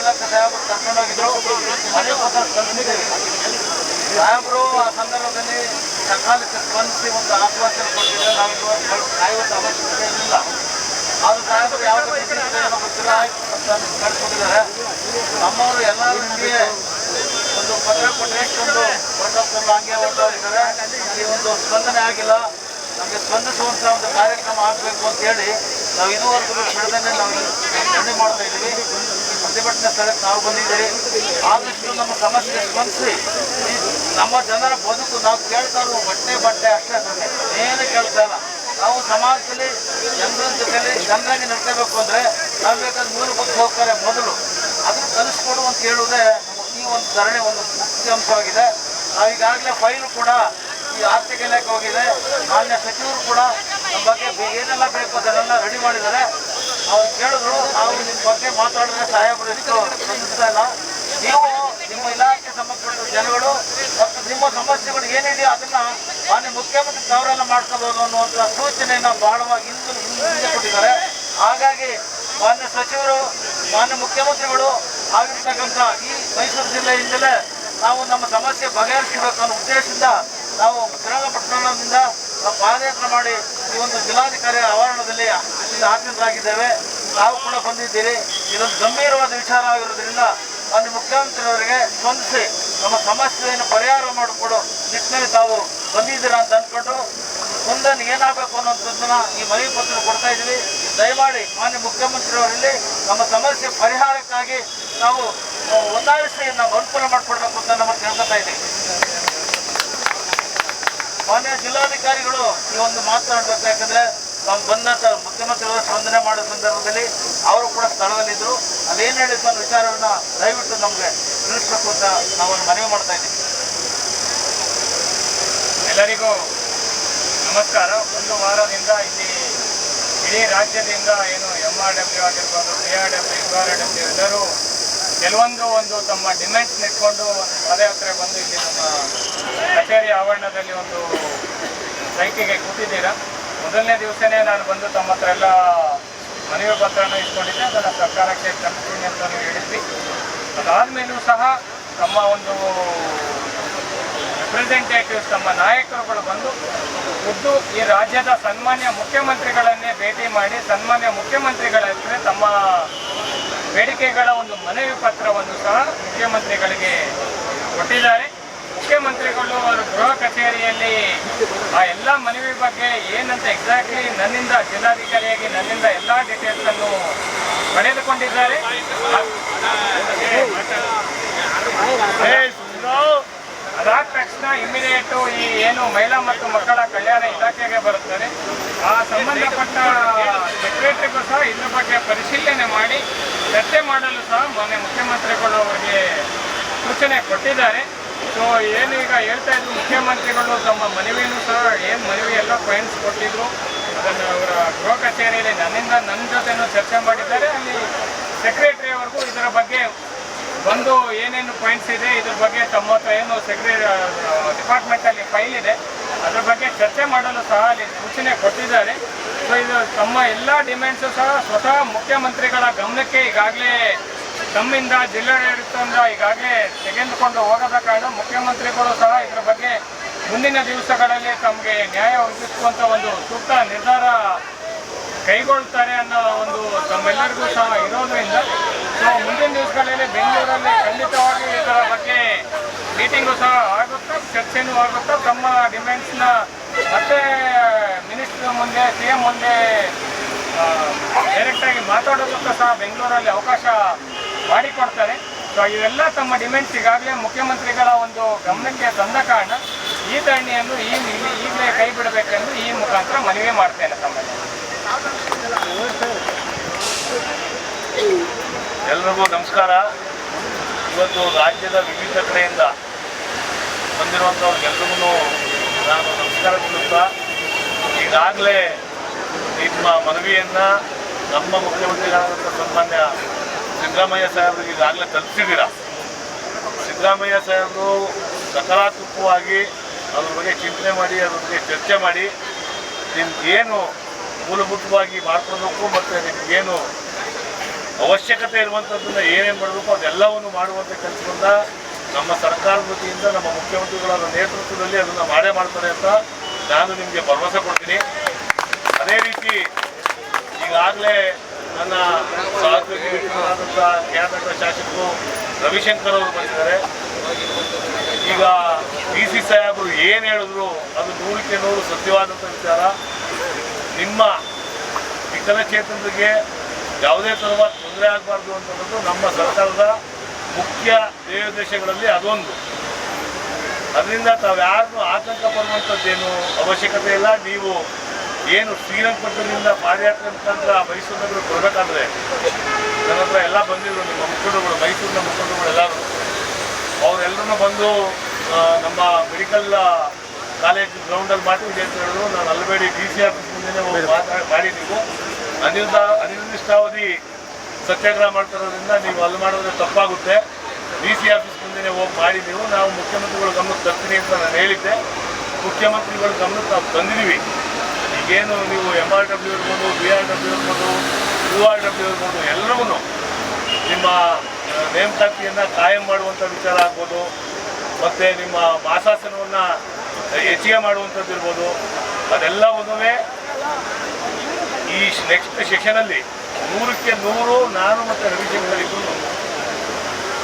ಮೂಲಕ ಸಾಹೇಬರು ಕರ್ಕೊಂಡೋಗಿದ್ರು. ಮನೆ ಪತ್ರ ಕಳಿಸಿದ್ದೀವಿ. ಸಾಹೇಬರು ಆ ಸಂದರ್ಭದಲ್ಲಿ ಸಕಾಲಕ್ಕೆ ಸ್ಪಂದಿಸಿ ಒಂದು ಆಶ್ವಾಸನೆ ಕೊಟ್ಟಿದ್ರೆ ನಾವು ಇದುವರೆಗೆ ಕಾಯುವಂಥ ಅವಶ್ಯಕತೆ ಇಲ್ಲ. ಆದರೂ ಸಾಹೇಬರು ಯಾವುದೇ ಗೊತ್ತಿಲ್ಲ ಅಂತ ಕಳ್ಸಿಕೊಟ್ಟಿದ್ದಾರೆ. ನಮ್ಮವರು ಎಲ್ಲ ರೀತಿಯ ಒಂದು ಪತ್ರ ಕೊಟ್ಟರೆ ಒಂದು ಹೊರಟೋಗ್ತಾರಲ್ಲ ಹಂಗೆ ಹೊರಟೋಗಿದ್ದಾರೆ. ಈ ಒಂದು ಸ್ಪಂದನೆ ಆಗಿಲ್ಲ. ನಮಗೆ ಸ್ಪಂದಿಸುವಂಥ ಒಂದು ಕಾರ್ಯಕ್ರಮ ಆಗಬೇಕು ಅಂತೇಳಿ ನಾವು ಇದುವರೆಗೂ ಬಿಡದೇ ನಾವು ಧರಣಿ ಮಾಡ್ತಾ ಇದ್ದೀವಿ. ಪ್ರತಿಭಟನೆ ಸ್ಥಳಕ್ಕೆ ನಾವು ಬಂದಿದ್ದೀವಿ. ಆದಷ್ಟು ನಮ್ಮ ಸಮಸ್ಯೆ ಸ್ಪಂದಿಸಿ ನಮ್ಮ ಜನರ ಬದುಕು ನಾವು ಕೇಳ್ತಾ ಇರೋ ಬಟ್ಟೆ ಅಷ್ಟೇ ಏನು ಕೇಳ್ತಾ ಇಲ್ಲ. ನಾವು ಸಮಾಜದಲ್ಲಿ ಜನರ ಜೊತೆಯಲ್ಲಿ ಜನರಾಗಿ ನಡ್ಕೋಬೇಕು ಅಂದರೆ ನಾವು ಬೇಕಾದ್ರೆ ಮೂಲಭೂತ ಸೌಕರ್ಯ ಮೊದಲು ಅದನ್ನು ಕಲಿಸ್ಕೊಡು ಅಂತ ಹೇಳುವುದೇ ಈ ಒಂದು ಧರಣಿ ಒಂದು ಮುಖ್ಯ ಅಂಶವಾಗಿದೆ. ನಾವೀಗಾಗಲೇ ಫೈಲು ಕೂಡ ಈ ಆರ್ಥಿಕ ಇಲಾಖೆ ಹೋಗಿದೆ. ಮಾನ್ಯ ಸಚಿವರು ಕೂಡ ನಮ್ಮ ಬಗ್ಗೆ ಏನೆಲ್ಲ ಬೇಕು ಅದನ್ನೆಲ್ಲ ರೆಡಿ ಮಾಡಿದ್ದಾರೆ. ಅವ್ರು ಕೇಳಿದ್ರು ನಾವು ನಿಮ್ಮ ಬಗ್ಗೆ ಮಾತಾಡಿದ್ರೆ ಸಾಹೇಬರು ಎಷ್ಟು ಸ್ಪಂದಿಸ್ತಾ ಇಲ್ಲ. ನೀವು ನಿಮ್ಮ ಇಲಾಖೆ ಸಂಬಂಧಪಟ್ಟ ಜನಗಳು ಮತ್ತು ನಿಮ್ಮ ಸಮಸ್ಯೆಗಳು ಏನಿದೆಯೋ ಅದನ್ನು ಮಾನ್ಯ ಮುಖ್ಯಮಂತ್ರಿ ತಾವರೆಲ್ಲ ಮಾಡ್ಕೋಬೋದು ಅನ್ನುವಂಥ ಸೂಚನೆಯನ್ನು ಬಹಳವಾಗಿ ಹಿಂದೆ ಕೊಟ್ಟಿದ್ದಾರೆ. ಹಾಗಾಗಿ ಮಾನ್ಯ ಸಚಿವರು ಮಾನ್ಯ ಮುಖ್ಯಮಂತ್ರಿಗಳು ಆಗಿರ್ತಕ್ಕಂಥ ಈ ಮೈಸೂರು ಜಿಲ್ಲೆಯಿಂದಲೇ ನಾವು ನಮ್ಮ ಸಮಸ್ಯೆ ಬಗೆಹರಿಸಬೇಕು ಅನ್ನೋ ಉದ್ದೇಶದಿಂದ ನಾವು ಶ್ರೀರಂಗಪಟ್ಟಣದಿಂದ ಪಾದಯಾತ್ರೆ ಮಾಡಿ ಈ ಒಂದು ಜಿಲ್ಲಾಧಿಕಾರಿ ಆವರಣದಲ್ಲಿ ಹಾಜರಾಗಿದ್ದೇವೆ. ನಾವು ಕೂಡ ಬಂದಿದ್ದೀರಿ. ಇದೊಂದು ಗಂಭೀರವಾದ ವಿಚಾರ ಆಗಿರೋದ್ರಿಂದ ಮಾನ್ಯ ಮುಖ್ಯಮಂತ್ರಿಯವರಿಗೆ ಸ್ಪಂದಿಸಿ ನಮ್ಮ ಸಮಸ್ಯೆಯನ್ನು ಪರಿಹಾರ ಮಾಡಿಕೊಡೋ ನಿಟ್ಟಿನಲ್ಲಿ ತಾವು ಬಂದಿದ್ದೀರಾ ಅಂತ ಅಂದ್ಕೊಂಡು ಮುಂದೆ ಏನಾಗಬೇಕು ಅನ್ನೋಂಥದ್ದನ್ನ ಈ ಮನವಿ ಪತ್ರ ಕೊಡ್ತಾ ಇದ್ದೀವಿ. ದಯಮಾಡಿ ಮಾನ್ಯ ಮುಖ್ಯಮಂತ್ರಿಯವರಲ್ಲಿ ನಮ್ಮ ಸಮಸ್ಯೆ ಪರಿಹಾರಕ್ಕಾಗಿ ನಾವು ಒತ್ತಾಯಿಸಿ ನಾವು ಅನುಕೂಲ ಮಾಡಿಕೊಡ್ಬೇಕು ಅಂತ ನಮ್ಮ ಕೇಳ್ಕೊತಾ ಇದ್ದೀವಿ. ಮಾನ್ಯ ಜಿಲ್ಲಾಧಿಕಾರಿಗಳು ಈ ಒಂದು ಮಾತನಾಡಬೇಕು. ಯಾಕಂದರೆ ನಾವು ಬಂದಂಥ ಮುಖ್ಯಮಂತ್ರಿಗಳು ಸ್ಪಂದನೆ ಮಾಡೋ ಸಂದರ್ಭದಲ್ಲಿ ಅವರು ಕೂಡ ಸ್ಥಳದಲ್ಲಿದ್ದರು. ಅದೇನು ಹೇಳಿದ್ದು ಅನ್ನೋ ವಿಚಾರವನ್ನು ದಯವಿಟ್ಟು ನಮಗೆ ತಿಳಿಸ್ಬೇಕು ಅಂತ ನಾವು ಮನವಿ ಮಾಡ್ತಾ ಇದ್ದೀವಿ. ಎಲ್ಲರಿಗೂ ನಮಸ್ಕಾರ. ಒಂದು ವಾರದಿಂದ ಇಲ್ಲಿ ಇಡೀ ರಾಜ್ಯದಿಂದ ಏನು MRW ಆಗಿರ್ಬೋದು, BRW, URW ಎಲ್ಲರೂ ಕೆಲವೊಂದು ತಮ್ಮ ಡಿಮ್ಯಾಂಡ್ಸ್ ಇಟ್ಕೊಂಡು ಪಾದಯಾತ್ರೆ ಬಂದು ಇಲ್ಲಿ ನಮ್ಮ ಕಚೇರಿ ಆವರಣದಲ್ಲಿ ಒಂದು ಸ್ಟ್ರೈಕಿಗೆ ಕೂತಿದ್ದೀರಾ. ಮೊದಲನೇ ದಿವಸನೇ ನಾನು ಬಂದು ತಮ್ಮ ಹತ್ರ ಎಲ್ಲ ಮನವಿ ಪತ್ರನ ಇಟ್ಕೊಂಡಿದ್ದೆ. ಅದನ್ನು ಸರ್ಕಾರಕ್ಕೆ ತಲುಪಿಸ್ತೀನಿ ಅಂತ ಹೇಳಿದ್ವಿ. ಅದಾದಮೇಲೂ ಸಹ ತಮ್ಮ ಒಂದು ರೆಪ್ರೆಸೆಂಟೇಟಿವ್ಸ್ ತಮ್ಮ ನಾಯಕರುಗಳು ಬಂದು ಖುದ್ದು ಈ ರಾಜ್ಯದ ಸನ್ಮಾನ್ಯ ಮುಖ್ಯಮಂತ್ರಿಗಳನ್ನೇ ಭೇಟಿ ಮಾಡಿ ಸನ್ಮಾನ್ಯ ಮುಖ್ಯಮಂತ್ರಿಗಳ ಹತ್ರ ತಮ್ಮ ಬೇಡಿಕೆಗಳ ಒಂದು ಮನವಿ ಪತ್ರವನ್ನು ಸಹ ಮುಖ್ಯಮಂತ್ರಿಗಳಿಗೆ ಕೊಟ್ಟಿದ್ದಾರೆ. ಮುಖ್ಯಮಂತ್ರಿಗಳು ಅವರ ಗೃಹ ಕಚೇರಿಯಲ್ಲಿ ಆ ಎಲ್ಲ ಮನವಿ ಬಗ್ಗೆ ಏನಂತ ಎಕ್ಸಾಕ್ಟ್ಲಿ ನನ್ನಿಂದ ಜಿಲ್ಲಾಧಿಕಾರಿಯಾಗಿ ನನ್ನಿಂದ ಎಲ್ಲ ಡೀಟೇಲ್ಸನ್ನು ಪಡೆದುಕೊಂಡಿದ್ದಾರೆ. ಅದಾದ ತಕ್ಷಣ ಇಮಿಡಿಯೇಟು ಈ ಏನು ಮಹಿಳಾ ಮತ್ತು ಮಕ್ಕಳ ಕಲ್ಯಾಣ ಇಲಾಖೆಗೆ ಬರುತ್ತಾರೆ. ಆ ಸಂಬಂಧಪಟ್ಟ ಸೆಕ್ರೆಟರಿಗೂ ಸಹ ಇದ್ರ ಬಗ್ಗೆ ಪರಿಶೀಲನೆ ಮಾಡಿ ಚರ್ಚೆ ಮಾಡಲು ಸಹ ಮಾನ್ಯ ಮುಖ್ಯಮಂತ್ರಿಗಳು ಅವರಿಗೆ ಸೂಚನೆ ಕೊಟ್ಟಿದ್ದಾರೆ. ಸೊ ಏನು ಈಗ ಹೇಳ್ತಾ ಇದ್ರು ಮುಖ್ಯಮಂತ್ರಿಗಳು ತಮ್ಮ ಮನವಿಯೂ ಸಹ ಏನು ಮನವಿ ಎಲ್ಲ ಪಾಯಿಂಟ್ಸ್ ಕೊಟ್ಟಿದ್ರು ಅದನ್ನು ಅವರ ಗೃಹ ಕಚೇರಿಯಲ್ಲಿ ನನ್ನ ಜೊತೆನೂ ಚರ್ಚೆ ಮಾಡಿದ್ದಾರೆ. ಅಲ್ಲಿ ಸೆಕ್ರೆಟರಿಯವರೆಗೂ ಇದರ ಬಗ್ಗೆ ಒಂದು ಏನೇನು ಪಾಯಿಂಟ್ಸ್ ಇದೆ ಇದ್ರ ಬಗ್ಗೆ ತಮ್ಮ ಹತ್ರ ಏನು ಡಿಪಾರ್ಟ್ಮೆಂಟಲ್ಲಿ ಫೈಲ್ ಇದೆ ಅದ್ರ ಬಗ್ಗೆ ಚರ್ಚೆ ಮಾಡಲು ಸಹ ಅಲ್ಲಿ ಸೂಚನೆ ಕೊಟ್ಟಿದ್ದಾರೆ. ಸೊ ಇದು ತಮ್ಮ ಎಲ್ಲ ಡಿಮ್ಯಾಂಡ್ಸು ಸಹ ಸ್ವತಃ ಮುಖ್ಯಮಂತ್ರಿಗಳ ಗಮನಕ್ಕೆ ಈಗಾಗಲೇ ತಮ್ಮಿಂದ ಜಿಲ್ಲಾಡಳಿತದಿಂದ ಈಗಾಗಲೇ ತೆಗೆದುಕೊಂಡು ಹೋಗದ ಕಾರಣ ಮುಖ್ಯಮಂತ್ರಿಗಳು ಸಹ ಇದರ ಬಗ್ಗೆ ಮುಂದಿನ ದಿವಸಗಳಲ್ಲಿ ತಮಗೆ ನ್ಯಾಯ ಒದಗಿಸುವಂಥ ಒಂದು ಸೂಕ್ತ ನಿರ್ಧಾರ ಕೈಗೊಳ್ತಾರೆ ಅನ್ನೋ ಒಂದು ತಮ್ಮೆಲ್ಲರಿಗೂ ಸಹ ಇರೋದ್ರಿಂದ ಸೊ ಮುಂದಿನ ದಿವಸಗಳಲ್ಲಿ ಬೆಂಗಳೂರಲ್ಲಿ ಖಂಡಿತವಾಗಿ ಇದರ ಬಗ್ಗೆ ಮೀಟಿಂಗು ಸಹ ಆಗುತ್ತಾ, ಚರ್ಚೆನೂ ಆಗುತ್ತಾ. ತಮ್ಮ ಡಿಮ್ಯಾಂಡ್ಸ್ನ ಮತ್ತೆ ಮಿನಿಸ್ಟರ್ ಮುಂದೆ CM ಮುಂದೆ ಡೈರೆಕ್ಟಾಗಿ ಮಾತಾಡೋದಕ್ಕೂ ಸಹ ಬೆಂಗಳೂರಲ್ಲಿ ಅವಕಾಶ ಮಾಡಿಕೊಡ್ತಾರೆ. ಸೊ ಇವೆಲ್ಲ ತಮ್ಮ ಡಿಮ್ಯಾಂಡ್ಸ್ ಈಗಾಗಲೇ ಮುಖ್ಯಮಂತ್ರಿಗಳ ಒಂದು ಗಮನಕ್ಕೆ ತಂದ ಕಾರಣ ಈ ಧರಣಿಯನ್ನು ಈಗಲೇ ಕೈ ಬಿಡಬೇಕೆಂದು ಈ ಮುಖಾಂತರ ಮನವಿ ಮಾಡ್ತೇನೆ ತಮ್ಮಲ್ಲಿ. ಎಲ್ರಿಗೂ ನಮಸ್ಕಾರ. ಇವತ್ತು ರಾಜ್ಯದ ವಿವಿಧ ಕಡೆಯಿಂದ ಬಂದಿರುವಂಥವ್ರಿಗೆಲ್ರಿಗೂ ನಾನು ನಮಸ್ಕಾರ ತಿಳಿಸ್ತಾ, ಈಗಾಗಲೇ ನಿಮ್ಮ ಮನವಿಯನ್ನು ನಮ್ಮ ಮುಖ್ಯಮಂತ್ರಿಗಳಾದಂಥ ಸನ್ಮಾನ್ಯ ಸಿದ್ದರಾಮಯ್ಯ ಸಾಹೇಬರಿಗೆ ಈಗಾಗಲೇ ತಲುಪಿಸಿದ್ದೀರಾ. ಸಿದ್ದರಾಮಯ್ಯ ಸಾಹೇಬರು ಸಕಾರಾತ್ಮಕವಾಗಿ ಅದ್ರ ಬಗ್ಗೆ ಚಿಂತನೆ ಮಾಡಿ ಅದ್ರ ಬಗ್ಗೆ ಚರ್ಚೆ ಮಾಡಿ ನಿಮ್ಗೇನು ಮೂಲಭೂತವಾಗಿ ಮಾಡ್ಕೊಳ್ಬೇಕು ಮತ್ತು ನಿಮಗೇನು ಅವಶ್ಯಕತೆ ಇರುವಂಥದ್ದನ್ನು ಏನೇನು ಮಾಡಬೇಕು ಅದೆಲ್ಲವನ್ನು ಮಾಡುವಂಥ ಕೆಲಸವನ್ನು ನಮ್ಮ ಸರ್ಕಾರದ ವತಿಯಿಂದ ನಮ್ಮ ಮುಖ್ಯಮಂತ್ರಿಗಳ ನೇತೃತ್ವದಲ್ಲಿ ಅದನ್ನು ಮಾಡೇ ಮಾಡ್ತಾರೆ ಅಂತ ನಾನು ನಿಮಗೆ ಭರವಸೆ ಕೊಡ್ತೀನಿ. ಅದೇ ರೀತಿ ಈಗಾಗಲೇ ನನ್ನ ಸಹೋದ್ಯೋಗಿ ಮಿತ್ರರಾದಂಥ ಖ್ಯಾತ ಶಾಸಕರು ರವಿಶಂಕರ್ ಅವರು ಬಂದಿದ್ದಾರೆ. ಈಗ DC ಸಾಹೇಬರು ಏನು ಹೇಳಿದ್ರು ಅದು 100ಕ್ಕೆ 100 ಸತ್ಯವಾದಂಥ ವಿಚಾರ. ನಿಮ್ಮ ವಿಕಲಚೇತನರಿಗೆ ಯಾವುದೇ ಥರದ ತೊಂದರೆ ಆಗಬಾರ್ದು ಅಂತನ್ನೋದು ನಮ್ಮ ಸರ್ಕಾರದ ಮುಖ್ಯ ಧ್ಯೇಯೋದ್ದೇಶಗಳಲ್ಲಿ ಅದೊಂದು. ಅದರಿಂದ ತಾವು ಯಾರನ್ನೂ ಆತಂಕ ಪಡುವಂಥದ್ದೇನು ಅವಶ್ಯಕತೆ ಇಲ್ಲ. ನೀವು ಏನು ಶ್ರೀರಂಗಪಟ್ಟಣದಿಂದ ಪಾದಯಾತ್ರೆ ಮುಖಾಂತರ ಮೈಸೂರು ನಗರಕ್ಕೆ ಬರಬೇಕಾದ್ರೆ ನನ್ನ ಹತ್ರ ಎಲ್ಲ ಬಂದಿದ್ರು ನಿಮ್ಮ ಮುಖಂಡರುಗಳು, ಮೈಸೂರಿನ ಮುಖಂಡರುಗಳು ಎಲ್ಲರೂ. ಅವರೆಲ್ಲರೂ ಬಂದು ನಮ್ಮ ಮೆಡಿಕಲ್ ಕಾಲೇಜ್ ಗ್ರೌಂಡಲ್ಲಿ ಮಾಡ್ತೀವಿ ಅಂತ ಹೇಳಿದ್ರು. ನಾನು ಅಲ್ಲಬೇಡಿ DC ಆಫೀಸ್ ಮುಂದೆ ಹೋಗಿ ಮಾಡಿ ನೀವು ಅನಿರ್ದಿಷ್ಟಾವಧಿ ಸತ್ಯಾಗ್ರಹ ಮಾಡ್ತಿರೋದ್ರಿಂದ ನೀವು ಅಲ್ಲಿ ಮಾಡಿದ್ರೆ ತಪ್ಪಾಗುತ್ತೆ. DC ಆಫೀಸ್ ಮುಂದೆ ಹೋಗಿ ಮಾಡಿ ನಾವು ಮುಖ್ಯಮಂತ್ರಿಗಳ ಗಮನಕ್ಕೆ ತರ್ತೀನಿ ಅಂತ ನಾನು ಹೇಳಿದ್ದೆ. ಮುಖ್ಯಮಂತ್ರಿಗಳ ಗಮನಕ್ಕೆ ನಾವು ತಂದಿದ್ದೀವಿ. ಈಗೇನು ನೀವು MRW ಇರ್ಬೋದು, BRW ಇರ್ಬೋದು, URW ಇರ್ಬೋದು, ಎಲ್ಲವೂ ನಿಮ್ಮ ನೇಮಕಾತಿಯನ್ನು ಕಾಯಂ ಮಾಡುವಂಥ ವಿಚಾರ ಆಗ್ಬೋದು, ಮತ್ತು ನಿಮ್ಮ ಮಾಸಾಸನವನ್ನು ಹೆಚ್ಚಿಗೆ ಮಾಡುವಂಥದ್ದು ಇರ್ಬೋದು, ಅದೆಲ್ಲವನ್ನೂ ಈ ನೆಕ್ಸ್ಟ್ ಸೆಷನಲ್ಲಿ 100ಕ್ಕೆ 100 ನಾನು ಮತ್ತು ರವಿಶಂಕರ್ ಇಬ್ಬರು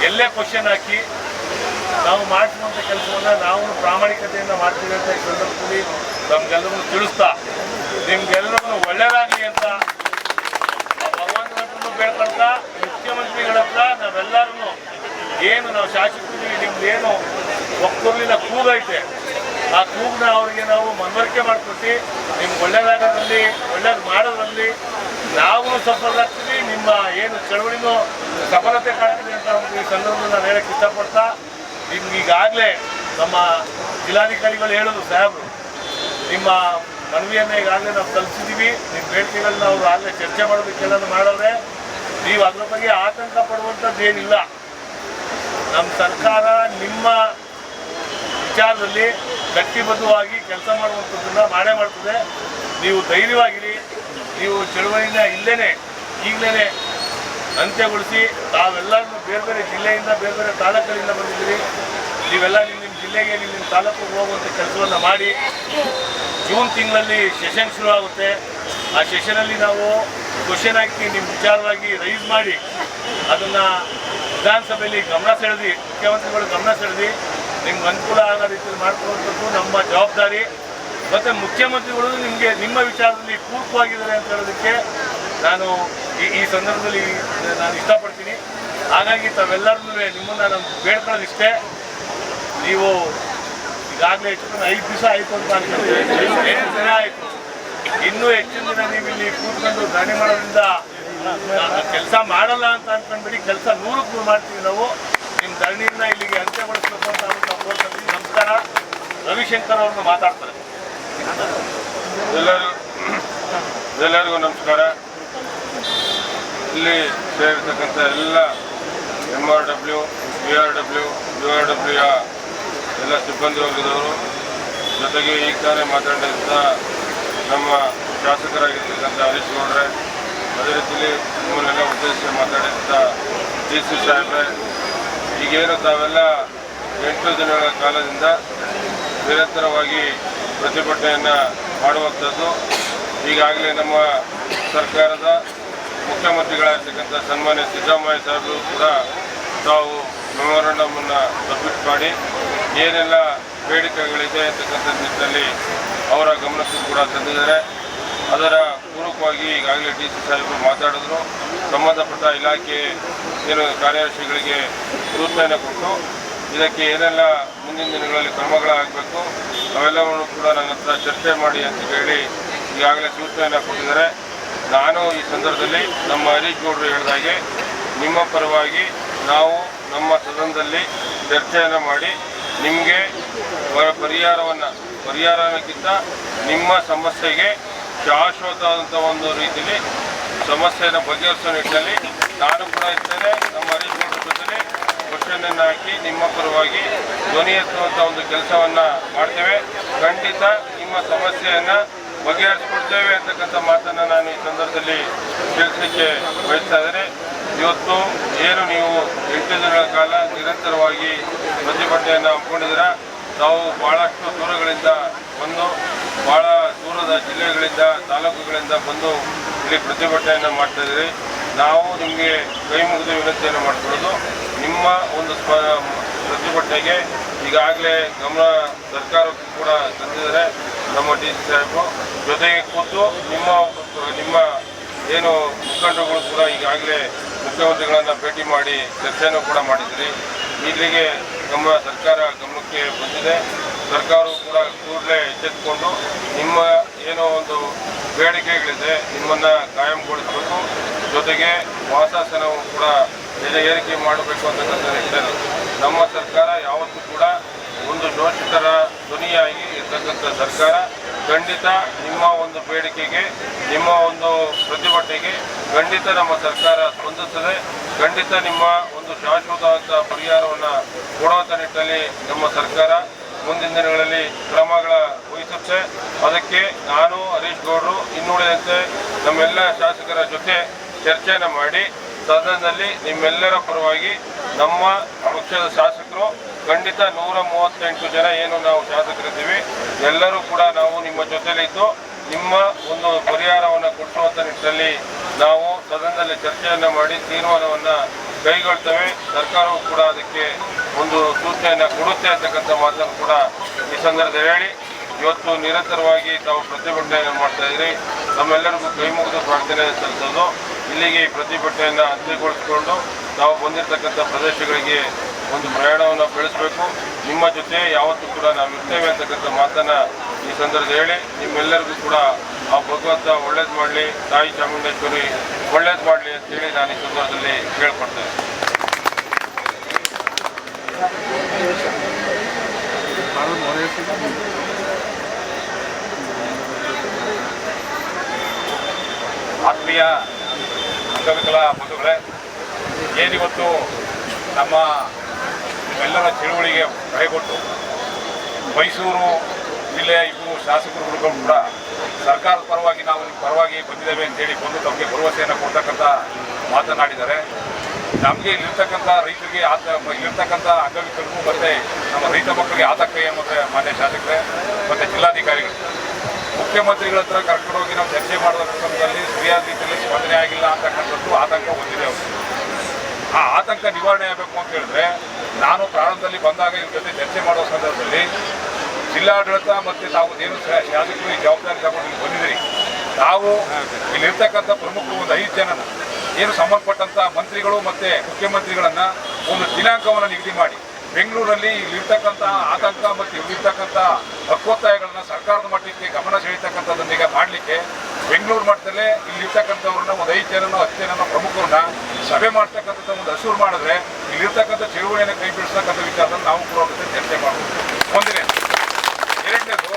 ಎಲ್ಲೇ ಕ್ವಶನ್ ಹಾಕಿ ನಾವು ಮಾಡಿಸುವಂಥ ಕೆಲಸವನ್ನು ನಾವು ಪ್ರಾಮಾಣಿಕತೆಯಿಂದ ಮಾಡ್ತೀವಿ ಅಂತ ಈ ಸಂದರ್ಭದಲ್ಲಿ ನಮಗೆಲ್ಲರೂ ತಿಳಿಸ್ತಾ ನಿಮ್ಗೆಲ್ಲರೂ ಒಳ್ಳೆಯದಾಗಲಿ ಅಂತ ಭಗವಂತನನ್ನು ಬೇಡ್ಕೊಳ್ತಾ ಮುಖ್ಯಮಂತ್ರಿಗಳ ಹತ್ರ ನಾವೆಲ್ಲರೂ ಏನು ನಾವು ಶಾಸಕರಿಗೆ ನಿಮ್ದೇನು ಒಕ್ಕೂರಿನ ಕೂಗೈತೆ ಆ ಕೂಗನ್ನ ಅವರಿಗೆ ನಾವು ಮನವರಿಕೆ ಮಾಡಿಕೊಟ್ಟು ನಿಮ್ಗೆ ಒಳ್ಳೆಯದಾಗೋದ್ರಲ್ಲಿ ಒಳ್ಳೇದು ಮಾಡೋದ್ರಲ್ಲಿ ನಾವು ಸಫಲರಾಗ್ತೀವಿ, ನಿಮ್ಮ ಏನು ಚಳವಳಿನೂ ಸಫಲತೆ ಕಾಣ್ತೀವಿ ಅಂತ ಈ ಸಂದರ್ಭದಲ್ಲಿ ನಾನು ಹೇಳಕ್ಕೆ ಇಷ್ಟಪಡ್ತಾ ನಿಮ್ಗೆ ಈಗಾಗಲೇ ನಮ್ಮ ಜಿಲ್ಲಾಧಿಕಾರಿಗಳು ಹೇಳಿದ್ರು ಸಾಹೇಬರು ನಿಮ್ಮ ಮನವಿಯನ್ನು ಈಗಾಗಲೇ ನಾವು ತಲುಪಿಸಿದ್ದೀವಿ. ನಿಮ್ಮ ಬೇಡಿಕೆಗಳನ್ನ ಅವರು ಆಗಲೇ ಚರ್ಚೆ ಮಾಡೋದಕ್ಕೆಲ್ಲ ಮಾಡವ್ರೆ. ನೀವು ಅದ್ರ ಬಗ್ಗೆ ಆತಂಕ ಪಡುವಂಥದ್ದು ಏನಿಲ್ಲ. ನಮ್ಮ ಸರ್ಕಾರ ನಿಮ್ಮ ವಿಚಾರದಲ್ಲಿ ಗಟ್ಟಿಬದ್ಧವಾಗಿ ಕೆಲಸ ಮಾಡುವಂಥದ್ದನ್ನು ಮಾಡೇ ಮಾಡ್ತದೆ. ನೀವು ಧೈರ್ಯವಾಗಿರಿ. ನೀವು ಚಳುವಳಿನ ಈಗಲೇ ಅಂತ್ಯಗೊಳಿಸಿ ತಾವೆಲ್ಲರೂ ಬೇರೆ ಬೇರೆ ಜಿಲ್ಲೆಯಿಂದ ಬೇರೆ ಬೇರೆ ತಾಲೂಕುಗಳಿಂದ ಬಂದಿದ್ದೀರಿ. ನೀವೆಲ್ಲ ನಿಮ್ಮ ಜಿಲ್ಲೆಗೆ ನಿಮ್ಮ ತಾಲೂಕಿಗೆ ಹೋಗುವಂಥ ಕೆಲಸವನ್ನು ಮಾಡಿ. ಜೂನ್ ತಿಂಗಳಲ್ಲಿ ಸೆಷನ್ ಶುರು ಆಗುತ್ತೆ. ಆ ಸೆಷನಲ್ಲಿ ನಾವು ಕ್ವಶನ್ ಹಾಕಿ ನಿಮ್ಮ ವಿಚಾರವಾಗಿ ರೈಸ್ ಮಾಡಿ ಅದನ್ನು ವಿಧಾನಸಭೆಯಲ್ಲಿ ಗಮನ ಸೆಳೆದು ಮುಖ್ಯಮಂತ್ರಿಗಳು ಗಮನ ಸೆಳೆದು ನಿಮ್ಗೆ ಅನುಕೂಲ ಆಗೋ ರೀತಿಯಲ್ಲಿ ಮಾಡ್ಕೊಳ್ಳುವಂಥದ್ದು ನಮ್ಮ ಜವಾಬ್ದಾರಿ. ಮತ್ತು ಮುಖ್ಯಮಂತ್ರಿಗಳು ನಿಮಗೆ ನಿಮ್ಮ ವಿಚಾರದಲ್ಲಿ ಪೂರಕವಾಗಿದ್ದಾರೆ ಅಂತ ಹೇಳೋದಕ್ಕೆ ನಾನು ಈ ಸಂದರ್ಭದಲ್ಲಿ ನಾನು ಇಷ್ಟಪಡ್ತೀನಿ. ಹಾಗಾಗಿ ತಾವೆಲ್ಲರೂ ನಿಮ್ಮನ್ನು ನಾನು ಬೇಡ್ಕೊಳ್ಳೋದಿಷ್ಟೇ. ನೀವು ಈಗಾಗಲೇ ಹೆಚ್ಚು 5 ದಿವಸ ಆಯಿತು ಅಂತ ಅನ್ಕೊಂಡ್ರೆ 5 ದಿನ ಆಯಿತು. ಇನ್ನೂ ಹೆಚ್ಚಿನ ದಿನ ನೀವು ಇಲ್ಲಿ ಕೂತ್ಕೊಂಡು ಧರಣಿ ಮಾಡೋದ್ರಿಂದ ಕೆಲಸ ಮಾಡಲ್ಲ ಅಂತ ಅನ್ಕೊಂಡ್ಬಿಡಿ. ಕೆಲಸ 100ಕ್ಕೆ 100 ಮಾಡ್ತೀವಿ ನಾವು. ನಿಮ್ಮ ಧರಣಿಯನ್ನು ಇಲ್ಲಿಗೆ ಅಂತ್ಯಗೊಳಿಸಬೇಕು ಅಂತ ನಾವು ಕೋರ್ತೀವಿ. ನಮಸ್ಕಾರ. ರವಿಶಂಕರ್ ಅವ್ರನ್ನ ಮಾತಾಡ್ತಾರೆ. ಎಲ್ಲರಿಗೂ ನಮಸ್ಕಾರ. ಇಲ್ಲಿ ಸೇರಿರ್ತಕ್ಕಂಥ ಎಲ್ಲ MRW, BRW, URW ಎಲ್ಲ ಸಿಬ್ಬಂದಿ ವರ್ಗದವರು, ಜೊತೆಗೆ ಈಗ ತಾನೇ ಮಾತಾಡಿದಂಥ ನಮ್ಮ ಶಾಸಕರಾಗಿರ್ತಕ್ಕಂಥ ಹರೀಶ್ ಗೌಡ್ರೆ, ಅದೇ ರೀತಿಯಲ್ಲಿ ನಿಮ್ಮನ್ನೆಲ್ಲ ಉದ್ದೇಶಿಸಿ ಮಾತಾಡಿದಂಥ DC ಸಾಹೇಬ್ರೆ, ಈಗೇನು ತಾವೆಲ್ಲ 8 ದಿನಗಳ ಕಾಲದಿಂದ ನಿರಂತರವಾಗಿ ಪ್ರತಿಭಟನೆಯನ್ನು ಮಾಡುವಂಥದ್ದು. ಈಗಾಗಲೇ ನಮ್ಮ ಸರ್ಕಾರದ ಮುಖ್ಯಮಂತ್ರಿಗಳಾಗಿರ್ತಕ್ಕಂಥ ಸನ್ಮಾನ್ಯ ಸಿದ್ದರಾಮಯ್ಯ ಸಾಹೇಬರು ಕೂಡ ತಾವು ಮೆಮೊರಂಡಮನ್ನು ಸಬ್ಮಿಟ್ ಮಾಡಿ ಏನೆಲ್ಲ ಬೇಡಿಕೆಗಳಿದೆ ಅಂತಕ್ಕಂಥ ನಿಟ್ಟಿನಲ್ಲಿ ಅವರ ಗಮನಕ್ಕೂ ಕೂಡ ತಂದಿದ್ದಾರೆ. ಅದರ ಪೂರ್ವಕವಾಗಿ ಈಗಾಗಲೇ DC ಸಾಹೇಬರು ಮಾತಾಡಿದ್ರು. ಸಂಬಂಧಪಟ್ಟ ಇಲಾಖೆ ಏನು ಕಾರ್ಯದರ್ಶಿಗಳಿಗೆ ಸೂಚನೆ ಕೊಟ್ಟು ಇದಕ್ಕೆ ಏನೆಲ್ಲ ಮುಂದಿನ ದಿನಗಳಲ್ಲಿ ಕ್ರಮಗಳಾಗಬೇಕು ಅವೆಲ್ಲವನ್ನು ಕೂಡ ನನ್ನ ಹತ್ರ ಚರ್ಚೆ ಮಾಡಿ ಅಂತ ಹೇಳಿ ಈಗಾಗಲೇ ಸೂಚನೆಯನ್ನು ಕೊಟ್ಟಿದ್ದಾರೆ. ನಾನು ಈ ಸಂದರ್ಭದಲ್ಲಿ ನಮ್ಮ ಹರೀಶ್ ಗೌಡರು ಹೇಳಿದಾಗೆ ನಿಮ್ಮ ಪರವಾಗಿ ನಾವು ನಮ್ಮ ಸದನದಲ್ಲಿ ಚರ್ಚೆಯನ್ನು ಮಾಡಿ ನಿಮಗೆ ಪರಿಹಾರಕ್ಕಿಂತ ನಿಮ್ಮ ಸಮಸ್ಯೆಗೆ ಶಾಶ್ವತವಾದಂಥ ಒಂದು ರೀತಿಯಲ್ಲಿ ಸಮಸ್ಯೆಯನ್ನು ಬಗೆಹರಿಸೋ ನಿಟ್ಟಿನಲ್ಲಿ ನಾನು ಕೂಡ ಇರ್ತೇನೆ. ನಮ್ಮ ಹರೀಶ್ ಗೌಡರ ಜೊತೆ ಕ್ವಶನನ್ನು ಹಾಕಿ ನಿಮ್ಮ ಪರವಾಗಿ ಧ್ವನಿ ಎತ್ತುವಂಥ ಒಂದು ಕೆಲಸವನ್ನು ಮಾಡ್ತೇವೆ. ಖಂಡಿತ ನಿಮ್ಮ ಸಮಸ್ಯೆಯನ್ನು ಬಗೆಹರಿಸಿಕೊಡ್ತೇವೆ ಅಂತಕ್ಕಂಥ ಮಾತನ್ನು ನಾನು ಈ ಸಂದರ್ಭದಲ್ಲಿ ತಿಳಿಸಲಿಕ್ಕೆ ಬಯಸ್ತಾ ಇದ್ದೇನೆ. ಇವತ್ತು ಏನು ನೀವು 8 ದಿನಗಳ ಕಾಲ ನಿರಂತರವಾಗಿ ಪ್ರತಿಭಟನೆಯನ್ನು ಹಮ್ಮಿಕೊಂಡಿದ್ದೀರಾ. ನಾವು ಭಾಳಷ್ಟು ದೂರಗಳಿಂದ ಬಂದು ಭಾಳ ದೂರದ ಜಿಲ್ಲೆಗಳಿಂದ ತಾಲೂಕುಗಳಿಂದ ಬಂದು ಇಲ್ಲಿ ಪ್ರತಿಭಟನೆಯನ್ನು ಮಾಡ್ತಾಯಿದ್ದೀರಿ. ನಾವು ನಿಮಗೆ ಕೈ ಮುಗಿದು ವಿನಂತಿಯನ್ನು ಮಾಡ್ಕೊಳ್ಳೋದು, ನಿಮ್ಮ ಒಂದು ಪ್ರತಿಭಟನೆಗೆ ಈಗಾಗಲೇ ಗಮನ ಸರ್ಕಾರಕ್ಕೂ ಕೂಡ ತಂದಿದ್ದಾರೆ. ನಮ್ಮ DC ಸಾಹೇಬರು ಜೊತೆಗೆ ಕೂತು ನಿಮ್ಮ ಏನು ಮುಖಂಡರುಗಳು ಕೂಡ ಈಗಾಗಲೇ ಮುಖ್ಯಮಂತ್ರಿಗಳನ್ನು ಭೇಟಿ ಮಾಡಿ ಚರ್ಚೆಯನ್ನು ಕೂಡ ಮಾಡಿದ್ದೀರಿ. ಇಲ್ಲಿಗೆ ನಮ್ಮ ಸರ್ಕಾರ ಗಮನಕ್ಕೆ ಬಂದಿದೆ. ಸರ್ಕಾರವು ಕೂಡ ಕೂಡಲೇ ಎಚ್ಚೆತ್ತುಕೊಂಡು ನಿಮ್ಮ ಏನೋ ಒಂದು ಬೇಡಿಕೆಗಳಿದೆ ನಿಮ್ಮನ್ನು ಕಾಯಂಗೊಳಿಸಬೇಕು, ಜೊತೆಗೆ ವಾಸಾಸನವು ಕೂಡ ಏರಿಕೆ ಮಾಡಬೇಕು ಅಂತಕ್ಕಂಥ ನಿಟ್ಟಿನಲ್ಲಿ ನಮ್ಮ ಸರ್ಕಾರ ಯಾವತ್ತೂ ಕೂಡ ಒಂದು ಶೋಷಿತರ ಧ್ವನಿಯಾಗಿ ಇರ್ತಕ್ಕಂಥ ಸರ್ಕಾರ. ಖಂಡಿತ ನಿಮ್ಮ ಒಂದು ಬೇಡಿಕೆಗೆ, ನಿಮ್ಮ ಒಂದು ಪ್ರತಿಭಟನೆಗೆ ಖಂಡಿತ ನಮ್ಮ ಸರ್ಕಾರ ಸ್ಪಂದಿಸ್ತದೆ. ಖಂಡಿತ ನಿಮ್ಮ ಒಂದು ಶಾಶ್ವತವಾದ ಪರಿಹಾರವನ್ನು ಕೊಡುವಂಥ ನಿಟ್ಟಿನಲ್ಲಿ ನಮ್ಮ ಸರ್ಕಾರ ಮುಂದಿನ ದಿನಗಳಲ್ಲಿ ಕ್ರಮಗಳ ವಹಿಸುತ್ತೆ. ಅದಕ್ಕೆ ನಾನು ಹರೀಶ್ ಗೌಡರು ಇನ್ನುಳಿದಂತೆ ನಮ್ಮೆಲ್ಲ ಶಾಸಕರ ಜೊತೆ ಚರ್ಚೆಯನ್ನು ಮಾಡಿ ಸದನದಲ್ಲಿ ನಿಮ್ಮೆಲ್ಲರ ಪರವಾಗಿ ನಮ್ಮ ಪಕ್ಷದ ಶಾಸಕರು ಖಂಡಿತ 138 ಜನ ಏನು ನಾವು ಶಾಸಕರಿದ್ದೀವಿ, ಎಲ್ಲರೂ ಕೂಡ ನಾವು ನಿಮ್ಮ ಜೊತೆಲಿದ್ದು ನಿಮ್ಮ ಒಂದು ಪರಿಹಾರವನ್ನು ಕೊಡಿಸುವಂಥ ನಿಟ್ಟಿನಲ್ಲಿ ನಾವು ಸದನದಲ್ಲಿ ಚರ್ಚೆಯನ್ನು ಮಾಡಿ ತೀರ್ಮಾನವನ್ನು ಕೈಗೊಳ್ತೇವೆ. ಸರ್ಕಾರವು ಕೂಡ ಅದಕ್ಕೆ ಒಂದು ಸೂಚನೆಯನ್ನು ಕೊಡುತ್ತೆ ಅಂತಕ್ಕಂಥ ಮಾತನ್ನು ಕೂಡ ಈ ಸಂದರ್ಭದಲ್ಲಿ ಹೇಳಿ, ಇವತ್ತು ನಿರಂತರವಾಗಿ ತಾವು ಪ್ರತಿಭಟನೆಯನ್ನು ಮಾಡ್ತಾ ಇದ್ದೀರಿ. ನಮ್ಮೆಲ್ಲರಿಗೂ ಕೈ ಮುಗಿದು ಪ್ರಾರ್ಥನೆ ಸಲ್ಲಿಸೋದು. ಇಲ್ಲಿಗೆ ಪ್ರತಿಭಟನೆಯನ್ನು ಅಂತ್ಯಗೊಳಿಸಿಕೊಂಡು ನಾವು ಬಂದಿರತಕ್ಕಂಥ ಪ್ರದೇಶಗಳಿಗೆ ಒಂದು ಪ್ರಯಾಣವನ್ನು ಬೆಳೆಸಬೇಕು. ನಿಮ್ಮ ಜೊತೆ ಯಾವತ್ತೂ ಕೂಡ ನಾವು ಇರ್ತೇವೆ ಅಂತಕ್ಕಂಥ ಮಾತನ್ನು ಈ ಸಂದರ್ಭದಲ್ಲಿ ಹೇಳಿ, ನಿಮ್ಮೆಲ್ಲರಿಗೂ ಕೂಡ ಆ ಭಗವಂತ ಒಳ್ಳೇದು ಮಾಡಲಿ, ತಾಯಿ ಚಾಮುಂಡೇಶ್ವರಿ ಒಳ್ಳೇದು ಮಾಡಲಿ ಅಂತೇಳಿ ನಾನು ಈ ಸಂದರ್ಭದಲ್ಲಿ ಕೇಳ್ಕೊಡ್ತೇನೆ. ಆತ್ಮೀಯ ಅಂಗವಿಕಲ ಬಂಧುಗಳೇ, ಏನಿವತ್ತು ನಮ್ಮ ನಿಮ್ಮೆಲ್ಲರ ಚಳುವಳಿಗೆ ಕೈಗೊಟ್ಟು ಮೈಸೂರು ಜಿಲ್ಲೆಯ ಇಬ್ಬರು ಶಾಸಕರುಗಳು ಕೂಡ ಸರ್ಕಾರದ ಪರವಾಗಿ ನಾವು ನಿಮ್ಮ ಪರವಾಗಿ ಬಂದಿದ್ದೇವೆ ಅಂತೇಳಿ ಬಂದು ತಮಗೆ ಭರವಸೆಯನ್ನು ಕೊಡ್ತಕ್ಕಂಥ ಮಾತನಾಡಿದ್ದಾರೆ. ನಮಗೆ ಇಲ್ಲಿರ್ತಕ್ಕಂಥ ರೈತರಿಗೆ ಇಲ್ಲಿರ್ತಕ್ಕಂಥ ಅಂಗವಿಕಲರಿಗೂ ಮತ್ತು ನಮ್ಮ ರೈತ ಮಕ್ಕಳಿಗೆ ಆತಂಕ ಏನು ಮತ್ತು ಮಾನ್ಯ ಶಾಸಕರೇ ಮತ್ತು ಜಿಲ್ಲಾಧಿಕಾರಿಗಳು ಮುಖ್ಯಮಂತ್ರಿಗಳ ಹತ್ರ ಕರ್ಕೊಂಡೋಗಿ ನಾವು ಚರ್ಚೆ ಮಾಡುವ ಸಂದರ್ಭದಲ್ಲಿ ಸರಿಯಾದ ರೀತಿಯಲ್ಲಿ ಸ್ಪಂದನೆ ಆಗಿಲ್ಲ ಅಂತಕ್ಕಂಥದ್ದು ಆತಂಕ ಹೊಂದಿದೆ ಅವರು. ಆ ಆತಂಕ ನಿವಾರಣೆ ಆಗಬೇಕು ಅಂತ ಹೇಳಿದ್ರೆ, ನಾನು ಪ್ರಾರಂಭದಲ್ಲಿ ಬಂದಾಗ ಇವ್ರ ಜೊತೆ ಚರ್ಚೆ ಮಾಡುವ ಸಂದರ್ಭದಲ್ಲಿ ಜಿಲ್ಲಾಡಳಿತ ಮತ್ತು ತಾವು ಏನು ಶಾಸಕರು ಈ ಜವಾಬ್ದಾರಿ ತಗೊಂಡು ಇಲ್ಲಿ ಬಂದಿದ್ದೀರಿ, ತಾವು ಇಲ್ಲಿರ್ತಕ್ಕಂಥ ಪ್ರಮುಖರು ಒಂದು 5 ಜನ ಏನು ಸಂಬಂಧಪಟ್ಟಂಥ ಮಂತ್ರಿಗಳು ಮತ್ತು ಮುಖ್ಯಮಂತ್ರಿಗಳನ್ನು ಒಂದು ದಿನಾಂಕವನ್ನು ನಿಗದಿ ಮಾಡಿ ಬೆಂಗಳೂರಲ್ಲಿ ಇಲ್ಲಿರ್ತಕ್ಕಂಥ ಆತಂಕ ಮತ್ತು ಇಲ್ಲಿರ್ತಕ್ಕಂಥ ಹಕ್ಕೊತ್ತಾಯಗಳನ್ನು ಸರ್ಕಾರದ ಮಟ್ಟಕ್ಕೆ ಗಮನ ಸೆಳೀತಕ್ಕಂಥದ್ದನ್ನೀಗ ಮಾಡಲಿಕ್ಕೆ ಬೆಂಗಳೂರು ಮಟ್ಟದಲ್ಲೇ ಇಲ್ಲಿರ್ತಕ್ಕಂಥವ್ರನ್ನ ಒಂದು 5 ಜನನೋ 10 ಜನನೋ ಪ್ರಮುಖರನ್ನ ಸಭೆ ಮಾಡ್ತಕ್ಕಂಥದ್ದು ಒಂದು ಹಸೂರು ಮಾಡಿದ್ರೆ ಇಲ್ಲಿರ್ತಕ್ಕಂಥ ಚಳುವಳಿಯನ್ನು ಕೈ ಬಿಡಿಸ್ತಕ್ಕಂಥ ವಿಚಾರದಲ್ಲಿ ನಾವು ಕೂಡ ಚರ್ಚೆ ಮಾಡ್ಬೋದು. ಒಂದನೇ. ಎರಡನೇದು,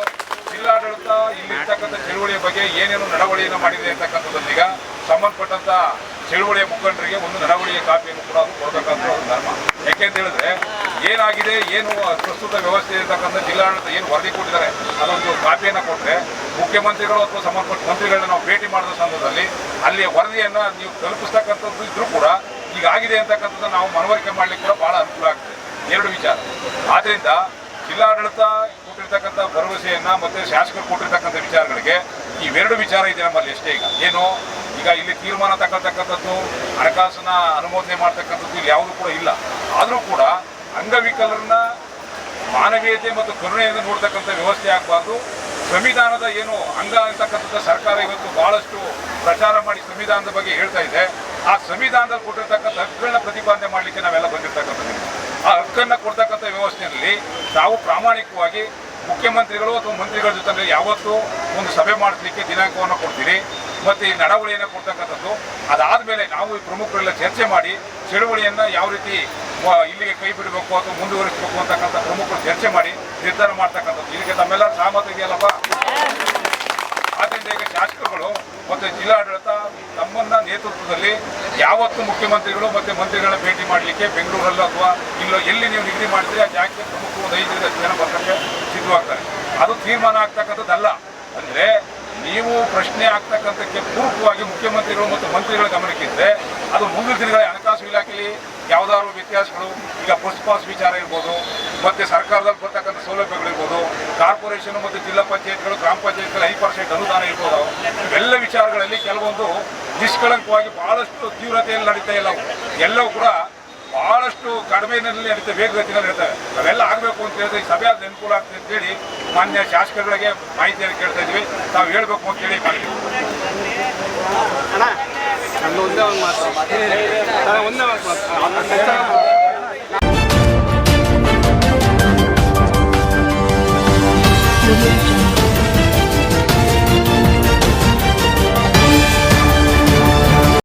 ಜಿಲ್ಲಾಡಳಿತ ಇಲ್ಲಿರ್ತಕ್ಕಂಥ ಚಳುವಳಿಯ ಬಗ್ಗೆ ಏನೇನು ನಡವಳಿಯನ್ನು ಮಾಡಿದೆ ಅಂತಕ್ಕಂಥದ್ದನ್ನೀಗ ಸಂಬಂಧಪಟ್ಟಂಥ ಚಳುವಳಿಯ ಮುಖಂಡರಿಗೆ ಒಂದು ನಡವಳಿಯ ಕಾಪಿಯನ್ನು ಕೂಡ ಕೊಡತಕ್ಕಂಥ ಒಂದು ಧರ್ಮ. ಯಾಕೆಂತ ಹೇಳಿದ್ರೆ ಏನಾಗಿದೆ, ಏನು ಪ್ರಸ್ತುತ ವ್ಯವಸ್ಥೆ ಇರತಕ್ಕಂಥ ಜಿಲ್ಲಾಡಳಿತ ಏನು ವರದಿ ಕೊಟ್ಟಿದ್ದಾರೆ ಅದೊಂದು ಕಾಪಿಯನ್ನು ಕೊಟ್ಟರೆ ಮುಖ್ಯಮಂತ್ರಿಗಳು ಅಥವಾ ಸಂಬಂಧಪಟ್ಟ ಮಂತ್ರಿಗಳನ್ನ ನಾವು ಭೇಟಿ ಮಾಡಿದ ಸಂದರ್ಭದಲ್ಲಿ ಅಲ್ಲಿಯ ವರದಿಯನ್ನು ನೀವು ತಲುಪಿಸ್ತಕ್ಕಂಥದ್ದು ಇದ್ರೂ ಕೂಡ ಈಗಾಗಿದೆ ಅಂತಕ್ಕಂಥದ್ದು ನಾವು ಮನವರಿಕೆ ಮಾಡಲಿಕ್ಕೆ ಕೂಡ ಭಾಳ ಅನುಕೂಲ ಆಗ್ತದೆ. 2 ವಿಚಾರ. ಆದ್ದರಿಂದ ಜಿಲ್ಲಾಡಳಿತ ಕೊಟ್ಟಿರ್ತಕ್ಕಂಥ ಭರವಸೆಯನ್ನು ಮತ್ತು ಶಾಸಕರು ಕೊಟ್ಟಿರ್ತಕ್ಕಂಥ ವಿಚಾರಗಳಿಗೆ ಇವೆರಡು ವಿಚಾರ ಇದೆ ನಮ್ಮಲ್ಲಿ ಅಷ್ಟೇ. ಈಗ ಇಲ್ಲಿ ತೀರ್ಮಾನ ತಗೊಳ್ತಕ್ಕಂಥದ್ದು, ಹಣಕಾಸಿನ ಅನುಮೋದನೆ ಮಾಡ್ತಕ್ಕಂಥದ್ದು ಇಲ್ಲಿ ಯಾವುದೂ ಕೂಡ ಇಲ್ಲ. ಆದರೂ ಕೂಡ ಅಂಗವಿಕಲರನ್ನ ಮಾನವೀಯತೆ ಮತ್ತು ಕರುಣೆಯಿಂದ ನೋಡ್ತಕ್ಕಂಥ ವ್ಯವಸ್ಥೆ ಆಗಬಾರ್ದು. ಸಂವಿಧಾನದ ಏನು ಅಂಗ ಅಂತಕ್ಕಂಥದ್ದು ಸರ್ಕಾರ ಇವತ್ತು ಭಾಳಷ್ಟು ಪ್ರಚಾರ ಮಾಡಿ ಸಂವಿಧಾನದ ಬಗ್ಗೆ ಹೇಳ್ತಾ ಇದೆ. ಆ ಸಂವಿಧಾನದಲ್ಲಿ ಕೊಟ್ಟಿರ್ತಕ್ಕಂಥ ಹಕ್ಕುಗಳನ್ನ ಪ್ರತಿಪಾದನೆ ಮಾಡಲಿಕ್ಕೆ ನಾವೆಲ್ಲ ಬಂದಿರ್ತಕ್ಕಂಥದ್ದು. ಆ ಹಕ್ಕನ್ನು ಕೊಡ್ತಕ್ಕಂಥ ವ್ಯವಸ್ಥೆಯಲ್ಲಿ ನಾವು ಪ್ರಾಮಾಣಿಕವಾಗಿ ಮುಖ್ಯಮಂತ್ರಿಗಳು ಅಥವಾ ಮಂತ್ರಿಗಳ ಜೊತೆ ಯಾವತ್ತೂ ಒಂದು ಸಭೆ ಮಾಡಿಸ್ಲಿಕ್ಕೆ ದಿನಾಂಕವನ್ನು ಕೊಡ್ತೀರಿ ಮತ್ತು ಈ ನಡವಳಿಯನ್ನು ಕೊಡ್ತಕ್ಕಂಥದ್ದು. ಅದಾದಮೇಲೆ ನಾವು ಈ ಪ್ರಮುಖರೆಲ್ಲ ಚರ್ಚೆ ಮಾಡಿ ಚಳುವಳಿಯನ್ನು ಯಾವ ರೀತಿ ಇಲ್ಲಿಗೆ ಕೈ ಬಿಡಬೇಕು ಅಥವಾ ಮುಂದುವರಿಸಬೇಕು ಅಂತಕ್ಕಂಥ ಪ್ರಮುಖರು ಚರ್ಚೆ ಮಾಡಿ ನಿರ್ಧಾರ ಮಾಡ್ತಕ್ಕಂಥದ್ದು. ಇದಕ್ಕೆ ತಮ್ಮೆಲ್ಲರ ಸಹಮತ ಇದೆಯಲ್ಲಪ್ಪ? ಆದ್ದರಿಂದ ಈಗ ಶಾಸಕರುಗಳು ಮತ್ತು ಜಿಲ್ಲಾಡಳಿತ ತಮ್ಮನ್ನ ನೇತೃತ್ವದಲ್ಲಿ ಯಾವತ್ತು ಮುಖ್ಯಮಂತ್ರಿಗಳು ಮತ್ತು ಮಂತ್ರಿಗಳನ್ನ ಭೇಟಿ ಮಾಡಲಿಕ್ಕೆ ಬೆಂಗಳೂರಲ್ಲೋ ಅಥವಾ ಇಲ್ಲೋ ಎಲ್ಲಿ ನೀವು ನಿಗದಿ ಮಾಡ್ತೀರಿ ಆ ಜಾಗಕ್ಕೆ ಪ್ರಮುಖ ಒಂದು 5 ಜನ ಬರ್ತಕ್ಕೆ ಸಿದ್ಧವಾಗ್ತಾರೆ. ಅದು ತೀರ್ಮಾನ ಆಗ್ತಕ್ಕಂಥದ್ದಲ್ಲ. ಅಂದರೆ ನೀವು ಪ್ರಶ್ನೆ ಆಗ್ತಕ್ಕಂಥಕ್ಕೆ ಪೂರ್ವಕವಾಗಿ ಮುಖ್ಯಮಂತ್ರಿಗಳು ಮತ್ತು ಮಂತ್ರಿಗಳ ಗಮನಕ್ಕಿದ್ರೆ ಅದು ಮುಂದಿನ ದಿನಗಳ ಹಣಕಾಸು ಇಲಾಖೆಯಲ್ಲಿ ಯಾವುದಾದ್ರು ವ್ಯತ್ಯಾಸಗಳು, ಈಗ ಬಸ್ ಪಾಸ್ ವಿಚಾರ ಇರ್ಬೋದು, ಮತ್ತು ಸರ್ಕಾರದಲ್ಲಿ ಬರ್ತಕ್ಕಂಥ ಸೌಲಭ್ಯಗಳಿರ್ಬೋದು, ಕಾರ್ಪೊರೇಷನ್ ಮತ್ತು ಜಿಲ್ಲಾ ಪಂಚಾಯತ್ಗಳು, ಗ್ರಾಮ ಪಂಚಾಯತ್ಗಳು 5% ಅನುದಾನ ಇರ್ಬೋದು, ಇವೆಲ್ಲ ವಿಚಾರಗಳಲ್ಲಿ ಕೆಲವೊಂದು ನಿಷ್ಕಳಂಕವಾಗಿ ಬಹಳಷ್ಟು ತೀವ್ರತೆಯಲ್ಲಿ ನಡೀತಾ ಇಲ್ಲ. ಎಲ್ಲವೂ ಕೂಡ ಬಹಳಷ್ಟು ಕಡಿಮೆಯಲ್ಲಿ ನಡೀತಾ, ವೇಗಗತಿಯಲ್ಲಿ ನಡೀತವೆ. ಅವೆಲ್ಲ ಆಗಬೇಕು ಅಂತ ಹೇಳಿದ್ರೆ ಈ ಸಭೆ ಆದ ಅನುಕೂಲ ಆಗ್ತದೆ ಅಂತೇಳಿ ಮಾನ್ಯ ಶಾಸಕರುಗಳಿಗೆ ಮಾಹಿತಿಯನ್ನು ಕೇಳ್ತಾ ಇದ್ವಿ. ತಾವು ಹೇಳಬೇಕು ಅಂತೇಳಿ ಮಾಡಿದ್ವಿ. ಒಂದೇ